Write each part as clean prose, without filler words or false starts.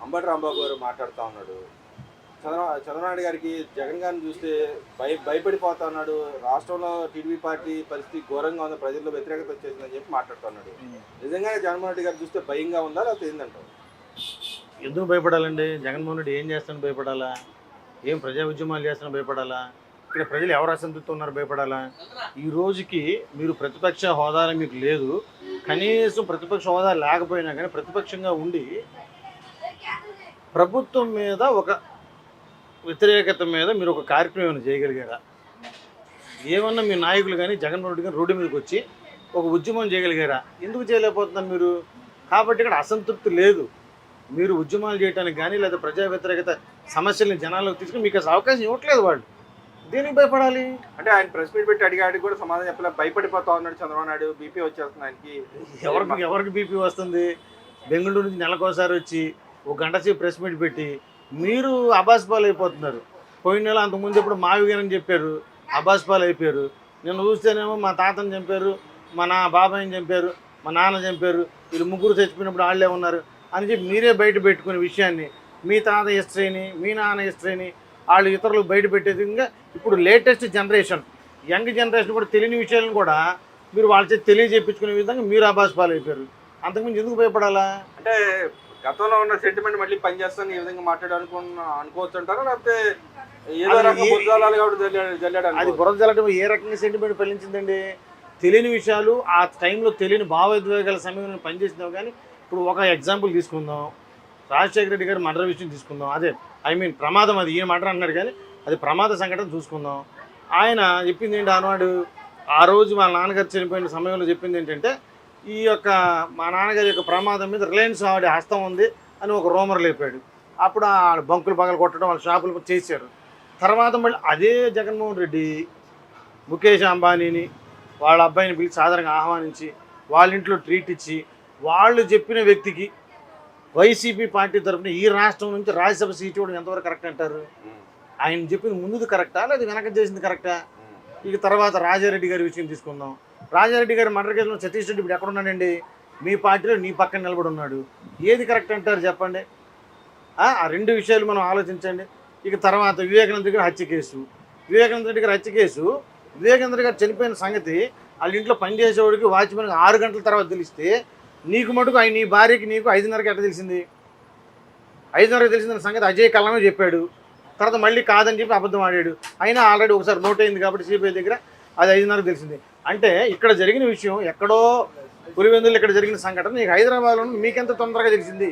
అంబటి రాంబాబు గారు మాట్లాడుతూ ఉన్నాడు. చంద్రబాబు గారికి జగన్ గారిని చూస్తే భయపడిపోతా ఉన్నాడు. రాష్ట్రంలో టీడీపీ పార్టీ పరిస్థితి ఘోరంగా ఉంది, ప్రజల్లో వ్యతిరేకత వచ్చేసిందని చెప్పి మాట్లాడుతున్నాడు. నిజంగానే జగన్మోహన్ రెడ్డి గారు చూస్తే భయంగా ఉందా లేకపోతే ఏందంటారు? ఎందుకు భయపడాలండి? జగన్మోహన్ రెడ్డి ఏం చేస్తాను భయపడాలా? ఏం ప్రజా ఉద్యమాలు చేస్తాను భయపడాలా? ఇక్కడ ప్రజలు ఎవరు అసంతృప్తి ఉన్నారు భయపడాలా? ఈ రోజుకి మీరు ప్రతిపక్ష హోదా మీకు లేదు, కనీసం ప్రతిపక్ష హోదా లేకపోయినా కానీ ప్రతిపక్షంగా ఉండి ప్రభుత్వం మీద ఒక వ్యతిరేకత మీద మీరు ఒక కార్యక్రమం చేయగలిగారా? ఏమన్నా మీ నాయకులు కానీ జగన్మోహన్ రెడ్డి గారు రోడ్డు మీదకి వచ్చి ఒక ఉద్యమం చేయగలిగారా? ఎందుకు చేయలేకపోతున్నారు మీరు? కాబట్టి ఇక్కడ అసంతృప్తి లేదు. మీరు ఉద్యమాలు చేయడానికి కానీ లేదా ప్రజా వ్యతిరేకత సమస్యల్ని జనాల్లోకి తీసుకుని మీకు అసలు అవకాశం ఇవ్వట్లేదు. వాళ్ళు దేనికి భయపడాలి? అంటే ఆయన ప్రెస్ మీట్ పెట్టి అడిగాడికి కూడా సమాధానం చెప్పలే, భయపడిపోతా ఉన్నాడు చంద్రబాబు నాయుడు. బీపీ వచ్చేస్తుంది ఆయనకి. ఎవరికి బీపీ వస్తుంది? బెంగళూరు నుంచి నెలకోసారి వచ్చి ఒక గంట సేపు ప్రెస్ మీట్ పెట్టి మీరు అబాస్పాలు అయిపోతున్నారు. పోయిన నెల అంతకుముందు ఎప్పుడు మావిగారని చెప్పారు, అబాస్పాలు అయిపోయారు. నిన్న చూస్తేనేమో మా తాతని చంపారు, మా బాబాయిని చంపారు, మా నాన్న చంపారు, వీళ్ళు ముగ్గురు చచ్చిపోయినప్పుడు వాళ్ళే ఉన్నారు అని చెప్పి మీరే బయట పెట్టుకునే విషయాన్ని మీ తాత హిస్టరీని మీ నాన్న హిస్టరీని వాళ్ళు ఇతరులు బయట పెట్టేది. ఇంకా ఇప్పుడు లేటెస్ట్ జనరేషన్ యంగ్ జనరేషన్ కూడా తెలియని విషయాలను కూడా మీరు వాళ్ళ చేతి తెలియజెప్పించుకునే విధంగా మీరు అబాస్పాలు అయిపోయారు. అంతకుముందు ఎందుకు భయపడాలా? అంటే గతంలో ఉన్న సెంటిమెంట్ మళ్ళీ పనిచేస్తాను ఈ విధంగా అనుకోవచ్చు అంటారా, లేకపోతే ఏదో రకం బురదలాలు కాబట్టి జల్లాడు? అది బురద జల్లడం ఏ రకంగా సెంటిమెంట్ ఫలించిందండి? తెలియని విషయాలు ఆ టైంలో తెలియని భావోద్వేగాల సమయంలో పనిచేసినావు. కానీ ఇప్పుడు ఒక ఎగ్జాంపుల్ తీసుకుందాం, రాజశేఖర రెడ్డి గారి మర్డర్ విషయం తీసుకుందాం. అదే ప్రమాదం, అది ఈయన మర్డర్ అన్నాడు కానీ అది ప్రమాద సంఘటన చూసుకుందాం. ఆయన చెప్పింది ఏంటి ఆనాడు? ఆ రోజు వాళ్ళ నాన్నగారు చనిపోయిన సమయంలో చెప్పింది ఏంటంటే ఈ యొక్క మా నాన్నగారి యొక్క ప్రమాదం మీద రిలయన్స్ ఆవిడ హస్తం ఉంది అని ఒక రూమర్ లేపాడు. అప్పుడు ఆ బంకులు పగలు కొట్టడం, వాళ్ళ షాపులు చేశారు. తర్వాత మళ్ళీ అదే జగన్మోహన్ రెడ్డి ముఖేష్ అంబానీని వాళ్ళ అబ్బాయిని పిలిచి సాధారణంగా ఆహ్వానించి వాళ్ళ ఇంట్లో ట్రీట్ ఇచ్చి వాళ్ళు చెప్పిన వ్యక్తికి వైసీపీ పార్టీ తరఫున ఈ రాష్ట్రం నుంచి రాజ్యసభ సీట్ ఇవ్వడం ఎంతవరకు కరెక్ట్ అంటారు? ఆయన చెప్పింది ముందుది కరెక్టా లేదా వెనక చేసింది కరెక్టా? ఇక తర్వాత రాజారెడ్డి గారి విషయం తీసుకుందాం. రాజారెడ్డి గారి మర్డర్ కేసులో సతీష్ రెడ్డి ఇప్పుడు ఎక్కడున్నాడండి? మీ పార్టీలో నీ పక్కన నిలబడి ఉన్నాడు. ఏది కరెక్ట్ అంటారు చెప్పండి? ఆ రెండు విషయాలు మనం ఆలోచించండి. ఇక తర్వాత వివేకానంద గారి హత్య కేసు, వివేకానంద రెడ్డి గారి హత్య కేసు, వివేకానంద గారు చనిపోయిన సంగతి వాళ్ళ ఇంట్లో పనిచేసేవాడికి వాచ్మెన్కి 6 గంటల తర్వాత తెలిస్తే నీకు మటుకు నీ భార్యకి నీకు 5:30కి ఎట్లా తెలిసింది? 5:30కి తెలిసిన సంగతి అజయ్ కల్లమే చెప్పాడు. తర్వాత మళ్ళీ కాదని చెప్పి అబద్ధం ఆడాడు. అయినా ఆల్రెడీ ఒకసారి నోట్ అయింది కాబట్టి సిబిఐ దగ్గర అది 5:30కి తెలిసింది. అంటే ఇక్కడ జరిగిన విషయం ఎక్కడో పులివెందులు ఇక్కడ జరిగిన సంఘటన నీకు హైదరాబాద్లో మీకెంత తొందరగా తెలిసింది?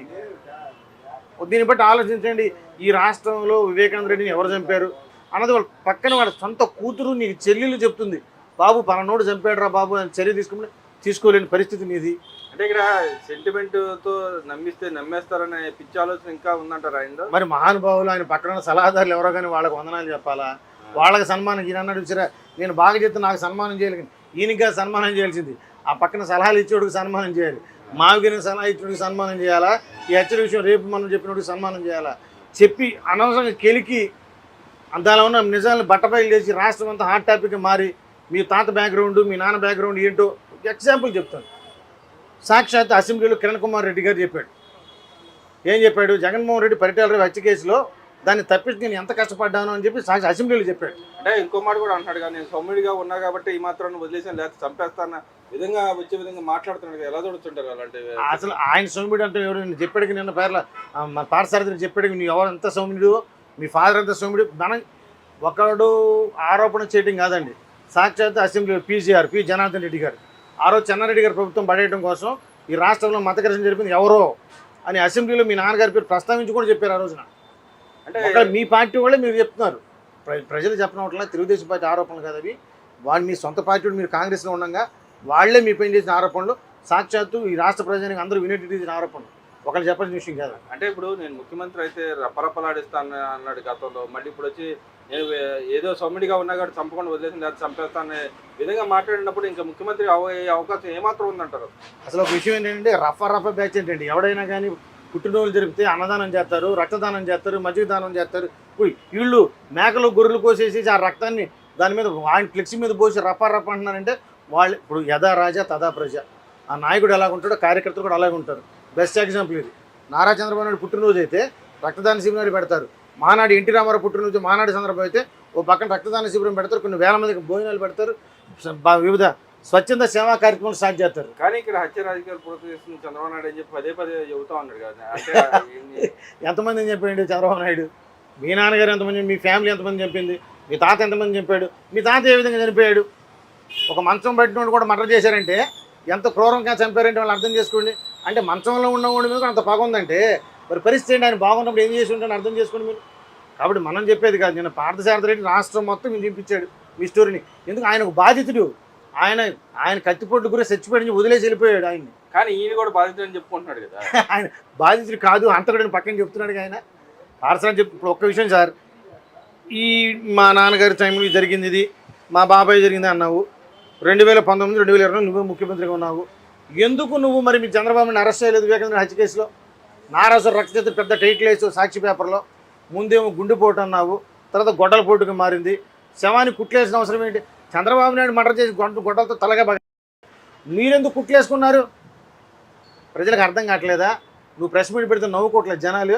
దీన్ని బట్టి ఆలోచించండి. ఈ రాష్ట్రంలో వివేకానంద రెడ్డిని ఎవరు చంపారు అన్నది వాళ్ళ పక్కన వాళ్ళ సొంత కూతురు నీకు చెల్లెలు చెప్తుంది. బాబు పలానోడు చంపాడురా బాబు అని చర్య తీసుకోలేని పరిస్థితి నీది. అంటే ఇక్కడ సెంటిమెంట్తో నమ్మేస్తారనే పిచ్చి ఆలోచన ఇంకా ఉందంటారు ఆయన. మరి మహానుభావులు ఆయన పక్కన సలహాదారులు ఎవరో కానీ వాళ్ళకి వందనాలు చెప్పాలా? వాళ్ళకి సన్మానం ఈయన అన్నాడు చూసారా, నేను బాగా చెప్తే నాకు సన్మానం చేయాలి, ఈయనగా సన్మానం చేయాల్సింది ఆ పక్కన సలహాలు ఇచ్చేవాడికి సన్మానం చేయాలి. మావిగిన సలహా ఇచ్చేవాడికి సన్మానం చేయాలా? ఈ హెచ్చరిక విషయం రేపు మనం చెప్పినోడికి సన్మానం చేయాలా? చెప్పి అనవసరంగా కెలికి అంతలా ఉన్న నిజాలను బట్టపైలు చేసి రాష్ట్రం అంతా హాట్ టాపిక్ మారి మీ తాత బ్యాక్గ్రౌండ్ మీ నాన్న బ్యాక్గ్రౌండ్ ఏంటో ఎగ్జాంపుల్ చెప్తాను. సాక్షాత్ అసెంబ్లీలో కిరణ్ కుమార్ రెడ్డి గారు చెప్పాడు. ఏం చెప్పాడు? జగన్మోహన్ రెడ్డి పరిటాల హత్య కేసులో దాన్ని తప్పించి నేను ఎంత కష్టపడ్డాను అని చెప్పి అసెంబ్లీలో చెప్పాడు. అంటే ఇంకో మాట కూడా అంటున్నాడు కానీ నేను సౌమ్యుడిగా ఉన్నా కాబట్టి ఈ మాత్రం వదిలేసాను లేకపోతే చంపేస్తాన విధంగా వచ్చే విధంగా మాట్లాడుతున్నాడు. ఎలా చూడుతుంటారు అలాంటివి? అసలు ఆయన సౌమ్యుడు అంటే ఎవరు? నేను చెప్పాడికి నిన్న పేర్ల మా పాఠశాల చెప్పాడికి నువ్వు ఎవరు ఎంత సౌమ్యుడు, మీ ఫాదర్ ఎంత సౌమ్యుడు, మనం ఒకడు ఆరోపణ చేయడం కాదండి. సాక్షాత్ అసెంబ్లీ పి జనార్దన్ రెడ్డి గారు ఆ రోజు చెన్నారెడ్డి గారి ప్రభుత్వం పడేయడం కోసం ఈ రాష్ట్రంలో మత ఘర్షణ జరిపింది ఎవరో అని అసెంబ్లీలో మీ నాన్నగారి పేరు ప్రస్తావించి కూడా చెప్పారు ఆ రోజున. అంటే మీ పార్టీ వాళ్ళే మీరు చెప్తున్నారు, ప్రజలు చెప్పినట్లా తెలుగుదేశం పార్టీ ఆరోపణలు కదా అవి. వాళ్ళు మీ సొంత పార్టీ మీరు కాంగ్రెస్లో ఉండగా వాళ్లే మీ పైన చేసిన ఆరోపణలు సాక్షాత్తు ఈ రాష్ట్ర ప్రజానికి అందరూ వినేటి చేసిన ఆరోపణలు, ఒకళ్ళు చెప్పాల్సిన విషయం కాదు. అంటే ఇప్పుడు నేను ముఖ్యమంత్రి అయితే రపరపలాడిస్తాను అన్నాడు గతంలో, మళ్ళీ ఇప్పుడు వచ్చి నేను ఏదో సౌమ్యుడిగా ఉన్నా కాబట్టి చంపకుండా వదిలేసిన లేదా చంపేస్తానే విధంగా మాట్లాడినప్పుడు ఇంకా ముఖ్యమంత్రి అయ్యే అవకాశం ఏమాత్రం ఉందంటారు? అసలు ఒక విషయం ఏంటంటే రఫ బ్యాచ్ ఏంటండి, ఎవడైనా కానీ పుట్టినరోజులు జరిపితే అన్నదానం చేస్తారు, రక్తదానం చేస్తారు, మజ్జిగ దానం చేస్తారు. వీళ్ళు మేకలు గొర్రెలు కోసేసి ఆ రక్తాన్ని దాని మీద ఆయన ఫ్లెక్సీ మీద పోసి రఫ అంటున్నారంటే వాళ్ళు ఇప్పుడు యథా రాజా తదా ప్రజ. ఆ నాయకుడు ఎలాగుంటాడో కార్యకర్తలు కూడా అలాగే ఉంటారు. బెస్ట్ ఎగ్జాంపుల్ ఇది. నారా చంద్రబాబు నాయుడు పుట్టినరోజు అయితే రక్తదాన శిబిరాలు పెడతారు. మానాడు ఎన్టీ రామారావు పుట్టినరోజు మానాడు సందర్భం అయితే ఓ పక్కన రక్తదాన శిబిరం పెడతారు, కొన్ని వేల మందికి భోజనాలు పెడతారు, వివిధ స్వచ్ఛంద సేవా కార్యక్రమాలు స్టార్ట్ చేస్తారు. కానీ ఇక్కడ హత్య రాజకీయాలు ప్రోత్సహిస్తుంది చంద్రబాబు నాయుడు అని చెప్పి పదే చెబుతా ఉన్నాడు కదా. అంటే ఎంతమంది అని చెప్పాడు చంద్రబాబు నాయుడు? మీ నాన్నగారు ఎంతమంది, మీ ఫ్యామిలీ ఎంతమంది చెప్పింది, మీ తాత ఎంతమంది చెప్పాడు, మీ తాత ఏ విధంగా చనిపోయాడు? ఒక మంచం పట్టినోడు కూడా మర్డర్ చేశారంటే ఎంత క్రూరంగా చంపారంటే వాళ్ళు అర్థం చేసుకోండి. అంటే మంచంలో ఉన్నవాడి మీద కూడా అంత పగ ఉందంటే మరి పరిస్థితి ఏంటి? ఆయన బాగున్నప్పుడు ఏం చేసి ఉంటాను అర్థం చేసుకోండి మీరు. కాబట్టి మనం చెప్పేది కాదు. నేను పార్థసారథి రెడ్డి రాష్ట్రం మొత్తం మీరు చూపించాడు మీ స్టోరీని. ఎందుకు ఆయన ఒక బాధితుడు, ఆయన కత్తిపోటు గురి చచ్చిపోయి వదిలేసి వెళ్ళిపోయాడు ఆయన్ని. కానీ ఈయన కూడా బాధితుడు అని చెప్పుకుంటున్నాడు కదా. ఆయన బాధితుడు కాదు, అంతకుడని పక్కన చెప్తున్నాడు ఆయన. పార్థసారథి చెప్పి ఇప్పుడు ఒక్క విషయం సార్, ఈ మా నాన్నగారి టైంలో జరిగింది ఇది, మా బాబాయ్ జరిగింది అన్నావు. 2019, 2020 నువ్వే ముఖ్యమంత్రిగా ఉన్నావు. ఎందుకు నువ్వు మరి మీ చంద్రబాబుని అరెస్ట్ చేయలేదు వివేకానంద హత్య కేసులో? నారాసు రక్తచేత పెద్ద టైటిల్ వేసావు సాక్షి పేపర్లో. ముందేమో గుండెపోటు అన్నావు, తర్వాత గొడ్డల పోటుగా మారింది. శవాన్ని కుట్లేసిన అవసరం ఏంటి? చంద్రబాబు నాయుడు మర్డర్ చేసి గొడ్డలతో తలగా మీరెందుకు కుట్లేసుకున్నారు? ప్రజలకు అర్థం కావట్లేదా? నువ్వు ప్రెస్ మీట్ పెడితే నవ్వుకోవట్లేదు జనాలు.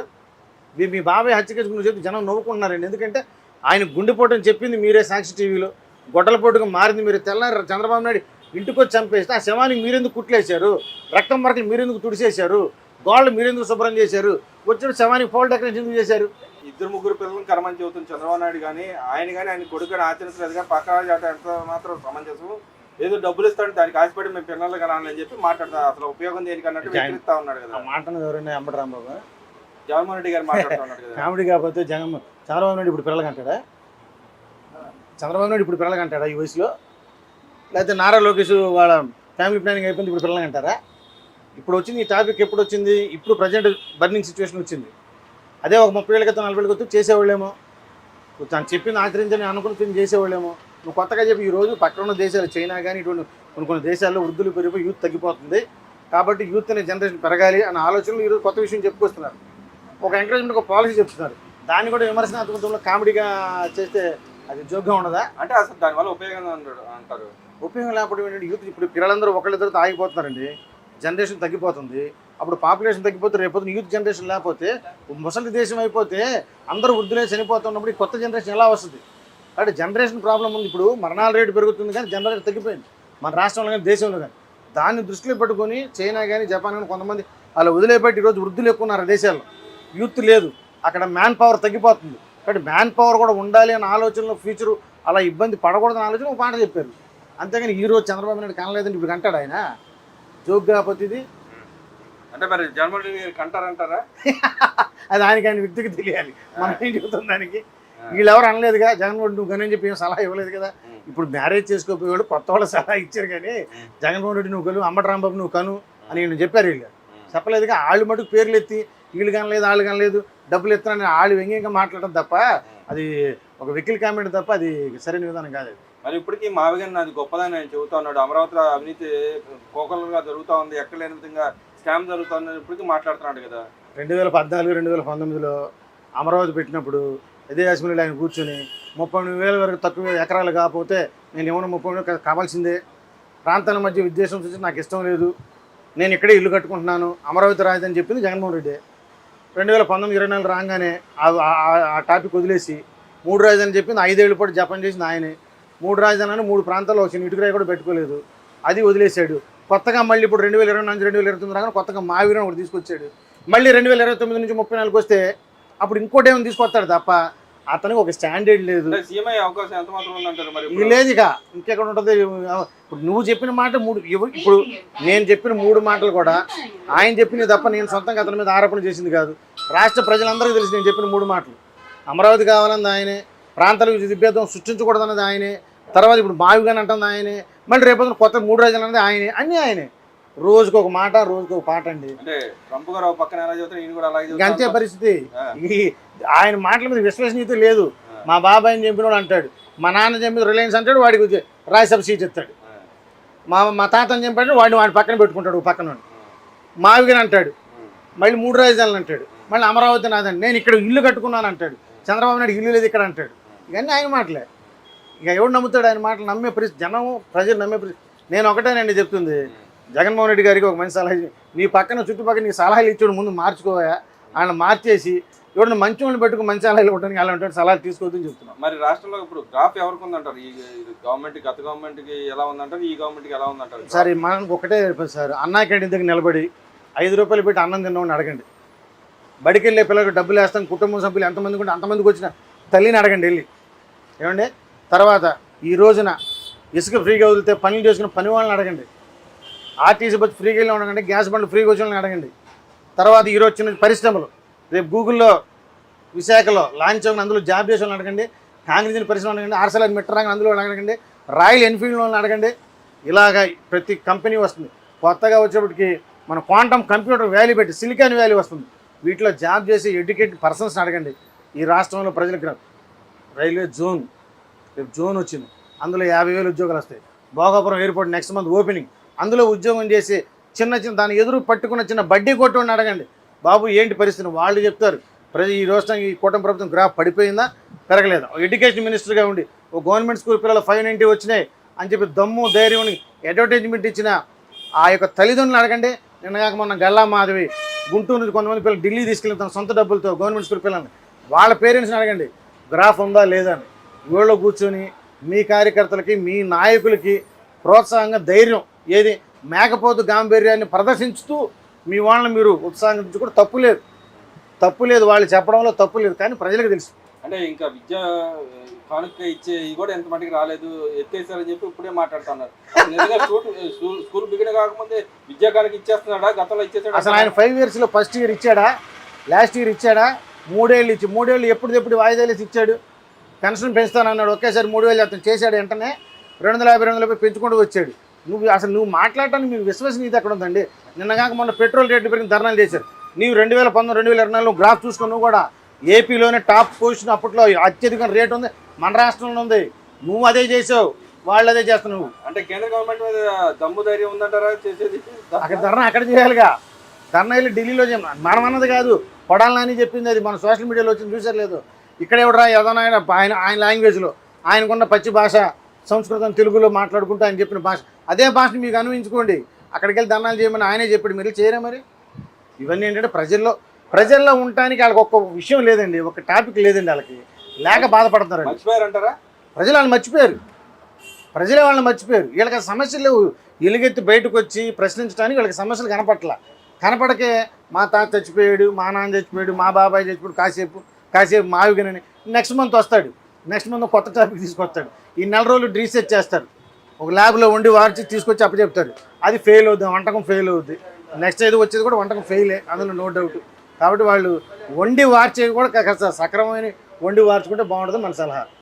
మీ బాబాయ్ హత్య కేసు నువ్వు చెప్తే జనం నవ్వుకుంటున్నారండి. ఎందుకంటే ఆయన గుండెపోటు అని చెప్పింది మీరే సాక్షి టీవీలో, గొడ్డల పోటుగా మారింది మీరు. తెల్లారి చంద్రబాబు నాయుడు ఇంటికి వచ్చి చంపేస్తే ఆ శవానికి మీరెందుకు కుట్లేశారు? రక్తం మరకలు మీరెందుకు తుడిచేశారు? గోళ్ళు మీరెందుకు శుభ్రం చేశారు? వచ్చిన శవానికి ఫోల్ డెకరేషన్ ఎందుకు చేశారు? 2-3 పిల్లలను కర్మని చెబుతుంది చంద్రబాబు నాయుడు కానీ ఆయన కొడుకుని ఆచరించలేదు. కానీ పక్కన ఎంత మాత్రం సమంజసం. ఏదో డబ్బులు ఇస్తాడు దానికి ఆశపడి మేము పిల్లలు కనాలని చెప్పి మాట్లాడతా. అసలు ఉపయోగం దేనికన్నట్టు వ్యతిరేస్తా ఉన్నాడు కదా. మాటను ఎవరైనా అంబటి రాంబాబు జగన్మోహన్ రెడ్డి గారు మాట్లాడుతూ ఉన్నాడు కదా. కామెడీ కాకపోతే చంద్రబాబు నాయుడు ఇప్పుడు పిల్లలు కంటాడా? చంద్రబాబు నాయుడు ఇప్పుడు పిల్లలు కంటాడా ఈ వయసులో? లేకపోతే నారా లోకేష్ వాళ్ళ ఫ్యామిలీ ప్లానింగ్ అయిపోయింది ఇప్పుడు పిల్లలు కంటారా? ఇప్పుడు వచ్చింది ఈ టాపిక్ ఎప్పుడు వచ్చింది? ఇప్పుడు ప్రజెంట్ బర్నింగ్ సిచ్యువేషన్ వచ్చింది. అదే ఒక 30 ఏళ్ళ క్రితం 40 ఏళ్ళ క్రితం చేసేవాళ్ళేమో, తను చెప్పింది ఆచరించని అనుకుని చేసేవాళ్ళేమో. నువ్వు కొత్తగా చెప్పి ఈరోజు పక్కన ఉన్న దేశాలు చైనా కానీ ఇటువంటి కొన్ని దేశాల్లో వృద్ధులు పెరిగిపోయి యూత్ తగ్గిపోతుంది కాబట్టి యూత్ అనే జనరేషన్ పెరగాలి అనే ఆలోచనలు ఈరోజు కొత్త విషయం చెప్పుకొస్తున్నారు. ఒక ఎంకరేజ్మెంట్, ఒక పాలసీ చెప్తున్నారు. దాన్ని కూడా విమర్శనాత్మకంలో కామెడీగా చేస్తే అది జోక్గా ఉండదా? అంటే అసలు దానివల్ల ఉపయోగం అంటారు. ఉపయోగం లేకపోతే ఏంటంటే యూత్ ఇప్పుడు పిల్లలందరూ ఒకళ్ళిద్దరితో ఆగిపోతున్నారండి. జనరేషన్ తగ్గిపోతుంది. అప్పుడు పాపులేషన్ తగ్గిపోతే రేపు యూత్ జనరేషన్ లేకపోతే ముసలి దేశం అయిపోతే అందరూ వృద్ధులే చనిపోతున్నప్పుడు ఈ కొత్త జనరేషన్ ఎలా వస్తుంది? కాబట్టి జనరేషన్ ప్రాబ్లం ఉంది. ఇప్పుడు మరణాల రేటు పెరుగుతుంది కానీ జనరేషన్ తగ్గిపోయింది మన రాష్ట్రంలో కానీ దేశంలో కానీ. దాన్ని దృష్టిలో పెట్టుకొని చైనా కానీ జపాన్ కానీ కొంతమంది అలా వదిలేపెట్టి ఈరోజు వృద్ధులు ఎక్కువ ఉన్నారు దేశాల్లో, యూత్ లేదు. అక్కడ మ్యాన్ పవర్ తగ్గిపోతుంది. కాబట్టి మ్యాన్ పవర్ కూడా ఉండాలి అనే ఆలోచనలో ఫ్యూచరు అలా ఇబ్బంది పడకూడదని ఆలోచన ఒక మాట చెప్పారు. అంతేగాని ఈరోజు చంద్రబాబు నాయుడు కనలేదని ఇప్పుడు కంటాడు ఆయన. జోక్ కాకపోతే ఇది అంటే మరి జగన్మోహన్ రెడ్డి గారు కంటారంటారా? అది ఆయన వ్యక్తికి తెలియాలి. మనం ఏం చెబుతాం దానికి? వీళ్ళెవరు అనలేదుగా జగన్మోహన్ నువ్వు కానీ చెప్పి ఏం సలహా ఇవ్వలేదు కదా. ఇప్పుడు మ్యారేజ్ చేసుకోపోయేవాడు కొత్త వాళ్ళు సలహా ఇచ్చారు కానీ జగన్మోహన్ రెడ్డి నువ్వు కను, అంబటి రాంబాబు నువ్వు కను అని నేను చెప్పారు. వీళ్ళు చెప్పలేదుగా. వాళ్ళు మటుకు పేర్లు ఎత్తి వీళ్ళు కనలేదు వాళ్ళు కనలేదు డబ్బులు ఎత్తానని వాళ్ళు వ్యంగ్యంగా మాట్లాడడం తప్ప అది ఒక వెకిల్ కామెంట్ తప్ప అది సరైన విధానం కాదు. మరి ఇప్పటికీ మావిగాని నాది గొప్పదని ఆయన చెబుతా ఉన్నాడు. అమరావతిలో అవినీతి కోకలుగా జరుగుతూ ఉంది, ఎక్కడ లేని విధంగా స్కామ్ జరుగుతుంది ఇప్పటికీ మాట్లాడుతున్నాడు కదా. 2014, 2019లో అమరావతి పెట్టినప్పుడు ఇదే అసెంబ్లీలో ఆయన కూర్చొని 30,000 వరకు తక్కువ ఎకరాలు కాకపోతే నేను ఏమన్నా 30,000 కావాల్సిందే, ప్రాంతాల మధ్య విద్వేషం చూసి నాకు ఇష్టం లేదు, నేను ఇక్కడే ఇల్లు కట్టుకుంటున్నాను, అమరావతి రాజధాని చెప్పింది జగన్మోహన్ రెడ్డి. 2019-24 రాగానే ఆ టాపిక్ వదిలేసి 3 రాజధాని చెప్పింది. 5 ఏళ్ళ పాటు జపం చేసింది ఆయనే. 3 రాజధానులు 3 ప్రాంతాల్లో వచ్చిన ఇటుకరాయి కూడా పెట్టుకోలేదు, అది వదిలేశాడు. కొత్తగా మళ్ళీ ఇప్పుడు 2024-2029 రాగానే కొత్తగా మావీరం ఒకటి తీసుకొచ్చాడు. మళ్ళీ 2029 నుంచి 34 వస్తే అప్పుడు ఇంకోటి ఏమైనా తీసుకొస్తాడు తప్ప అతనికి ఒక స్టాండర్డ్ లేదు. అవకాశం ఎంత మాత్రం ఉందంటారు మరి? లేదు ఇక ఇంకెక్కడ ఉంటుంది. ఇప్పుడు నువ్వు చెప్పిన మాట 3, ఇప్పుడు నేను చెప్పిన 3 మాటలు కూడా ఆయన చెప్పినవి తప్ప నేను సొంతంగా అతని మీద ఆరోపణ చేసింది కాదు. రాష్ట్ర ప్రజలందరికీ తెలిసి నేను చెప్పిన 3 మాటలు. అమరావతి కావాలన్నది ఆయనే, ప్రాంతాలకు విభేదం సృష్టించకూడదన్నది ఆయనే, తర్వాత ఇప్పుడు మావిగాని అంటుంది ఆయనే, మళ్ళీ రేపు కొత్త 3 రాజధానులు అన్నది ఆయనే, అన్నీ ఆయనే. రోజుకు ఒక మాట, రోజుకు ఒక పాట అండి. అంతే పరిస్థితి. ఆయన మాటల మీద విశ్వసనీయత లేదు. మా బాబాయ్ని చంపినోడు అంటాడు, మా నాన్న చంపిన రిలయన్స్ అంటాడు, వాడికి రాజ్యసభ సీట్ ఇస్తాడు. మా తాతని చంపాడు, వాడిని పక్కన పెట్టుకుంటాడు పక్కన. మావిగాని అంటాడు, మళ్ళీ 3 రాజధానులు అంటాడు, మళ్ళీ అమరావతి నాదండి, నేను ఇక్కడ ఇల్లు కట్టుకున్నాను అంటాడు. చంద్రబాబు నాయుడు ఇల్లు లేదు ఇక్కడ అంటాడు. ఇవన్నీ ఆయన మాటలే. ఇక ఎవడు నమ్ముతాడు ఆయన మాటలు? నమ్మే పరిస్థితి జనం, ప్రజలు నమ్మే పరిస్థితి. నేను ఒకటేనండి చెప్తుంది, జగన్మోహన్ రెడ్డి గారికి ఒక మంచి సలహా నీ పక్కన చుట్టుపక్కల నీకు సలహాలు ఇచ్చాడు ముందు మార్చుకోవా, ఆయన మార్చేసి ఎవరైనా మంచి వాళ్ళని పెట్టుకుని మంచి సలహాలు ఇవ్వడానికి అలాంటి సలహాలు తీసుకోవద్దని చెప్తున్నాం. మరి రాష్ట్రంలో ఇప్పుడు గ్రాఫ్ ఎవరికి ఉందంటారు? ఈ గవర్నమెంట్ గత గవర్నమెంట్కి ఎలా ఉందంటారు, ఈ గవర్నమెంట్కి ఎలా ఉందంటారు? సార్ మనకు ఒకటే సార్, అన్నా క్యాంటీన్ దగ్గర నిలబడి 5 రూపాయలు పెట్టి అన్నం తిన్నామని అడగండి. బడికి వెళ్ళే పిల్లలకు డబ్బులు వేస్తాం, కుటుంబ సభ్యులు ఎంతమందికి ఉంటే అంతమందికి వచ్చిన తల్లిని అడగండి వెళ్ళి, ఏమండి. తర్వాత ఈ రోజున ఇసుక ఫ్రీగా వదిలితే పనులు చేసుకున్న పని వాళ్ళని అడగండి. ఆర్టీసీ బస్సు ఫ్రీగా వెళ్ళి అడగండి, గ్యాస్ బండ్లు ఫ్రీగా వచ్చిన అడగండి. తర్వాత ఈరోజు చిన్న పరిశ్రమలు, రేపు గూగుల్లో విశాఖలో లాంచ్ అవుతున్న అందులో జాబ్ చేసే వాళ్ళని అడగండి, కాంగ్రెస్ పరిశ్రమ అడగండి, ఆర్సెలర్ మిట్టరాంగ్ అందులో అడగండి, రాయల్ ఎన్ఫీల్డ్ వాళ్ళని అడగండి. ఇలాగా ప్రతి కంపెనీ వస్తుంది. కొత్తగా వచ్చేప్పటికి మన క్వాంటమ్ కంప్యూటర్ వ్యాలీ పెట్టి సిలికాన్ వ్యాలీ వస్తుంది. వీటిలో జాబ్ చేసి ఎడ్యుకేటెడ్ పర్సన్స్ని అడగండి. ఈ రాష్ట్రంలో ప్రజలకు రైల్వే జోన్, రేపు జోన్ వచ్చింది, అందులో 50,000 ఉద్యోగాలు వస్తాయి. Bhogapuram airport next month opening, అందులో ఉద్యోగం చేసి చిన్న దాని ఎదురు పట్టుకున్న చిన్న బడ్డీ కొట్టుని అడగండి, బాబు ఏంటి పరిస్థితి, వాళ్ళు చెప్తారు. ఈ రోజున ఈ కూటమి ప్రభుత్వం గ్రాఫ్ పడిపోయిందా పెరగలేదా. ఎడ్యుకేషన్ మినిస్టర్గా ఉండి ఓ గవర్నమెంట్ స్కూల్ పిల్లలు 590 వచ్చినాయి అని చెప్పి దమ్ము ధైర్యం అడ్వర్టైజ్మెంట్ ఇచ్చిన ఆ యొక్క తల్లిదండ్రులు అడగండి. నిన్నగాక మొన్న గల్లా మాధవి గుంటూరు నుంచి కొంతమంది పిల్లలు ఢిల్లీ తీసుకెళ్తాం తన సొంత డబ్బులతో గవర్నమెంట్ స్కూల్ పిల్లల్ని, వాళ్ళ పేరెంట్స్ని అడగండి గ్రాఫ్ ఉందా లేదా అని. ఊళ్ళో కూర్చొని మీ కార్యకర్తలకి మీ నాయకులకి ప్రోత్సాహంగా ధైర్యం ఏది మేకపోతు గాంభీర్యాన్ని ప్రదర్శించుతూ మీ వాళ్ళని మీరు ఉత్సాహించుకుంటే తప్పు లేదు వాళ్ళు చెప్పడంలో తప్పు లేదు, కానీ ప్రజలకు తెలుసు. అంటే ఇంకా విద్య కానుక ఇచ్చే ఇది కూడా ఎంత మటుకు రాలేదు, ఎత్తేసారని చెప్పి ఇప్పుడే మాట్లాడుతున్నారు. నిజంగా స్కూల్ బిగిన కాకముందే విద్యా కానుక ఇచ్చేస్తున్నాడా, గతంలో ఇచ్చేసాడు? అసలు ఆయన 5 yearsలో ఫస్ట్ ఇయర్ ఇచ్చాడా, లాస్ట్ ఇయర్ ఇచ్చాడా? 3 ఏళ్ళు ఇచ్చి 3 ఏళ్ళు ఎప్పుడు వాయిదాలు వేసి ఇచ్చాడు. పెన్షన్ పెంచుతానన్నాడు, ఒకేసారి 3,000 అతను చేశాడు, వెంటనే 250 పెంచుకుంటూ వచ్చాడు. నువ్వు మాట్లాడటానికి మీకు విశ్వసనీయత ఎక్కడ ఉందండి? నిన్నగాక మొన్న పెట్రోల్ రేట్లు పెరిగిన ధర్నాలు చేశారు. నీవు 2019, 2024 గ్రాఫ్ చూసుకుని నువ్వు కూడా ఏపీలోనే టాప్ పొజిషన్, అప్పట్లో అత్యధిక రేటు ఉంది మన రాష్ట్రంలో ఉంది. నువ్వు అదే చేసావు, వాళ్ళు అదే చేస్తున్నావు. అంటే కేంద్ర గవర్నమెంట్ మీద దమ్ము ధైర్యం ఉందంటారా చేసేది? అక్కడ ధర్నా అక్కడ చేయాలిగా, ధర్నా వెళ్ళి ఢిల్లీలో మనం అన్నది కాదు, కొడాలని చెప్పింది, అది మన సోషల్ మీడియాలో వచ్చింది చూసారు లేదు. ఇక్కడ ఎవడరా ఏదైనా ఆయన లాంగ్వేజ్లో ఆయనకున్న పచ్చి భాష సంస్కృతం తెలుగులో మాట్లాడుకుంటూ ఆయన చెప్పిన భాష, అదే భాషను మీకు అన్వయించుకోండి. అక్కడికి వెళ్ళి ధర్నాలు చేయమని ఆయనే చెప్పాడు, మీరు చేయరా? మరి ఇవన్నీ ఏంటంటే ప్రజల్లో ఉండటానికి వాళ్ళకి ఒక్క విషయం లేదండి, ఒక టాపిక్ లేదండి, వాళ్ళకి లేక బాధపడుతున్నారండి. మర్చిపోయారంటారా? ప్రజలు వాళ్ళని మర్చిపోయారు, ప్రజలే వాళ్ళని మర్చిపోయారు. వీళ్ళకి సమస్యలు ఎలుగెత్తి బయటకు వచ్చి ప్రశ్నించడానికి వీళ్ళకి సమస్యలు కనపడకే మా తాత చచ్చిపోయాడు, మా నాన్న చచ్చిపోయాడు, మా బాబాయ్ చచ్చిపోయాడు, కాసేపు మావిగనని నెక్స్ట్ మంత్ వస్తాడు, నెక్స్ట్ మంత్ కొత్త టాపిక్ తీసుకొస్తాడు. ఈ 4 రోజులు రీసెర్చ్ చేస్తారు, ఒక ల్యాబ్లో వండి వార్చి తీసుకొచ్చి అప్పచెప్తాడు, అది ఫెయిల్ అవుద్ది, వంటకం ఫెయిల్ అవుద్ది. నెక్స్ట్ ఏదో వచ్చేది కూడా వంటకం ఫెయిలే, అందులో నో డౌట్. కాబట్టి వాళ్ళు వండి వార్చేవి కూడా సక్రమమైన వండి వార్చుకుంటే బాగుంటుంది మన సలహా.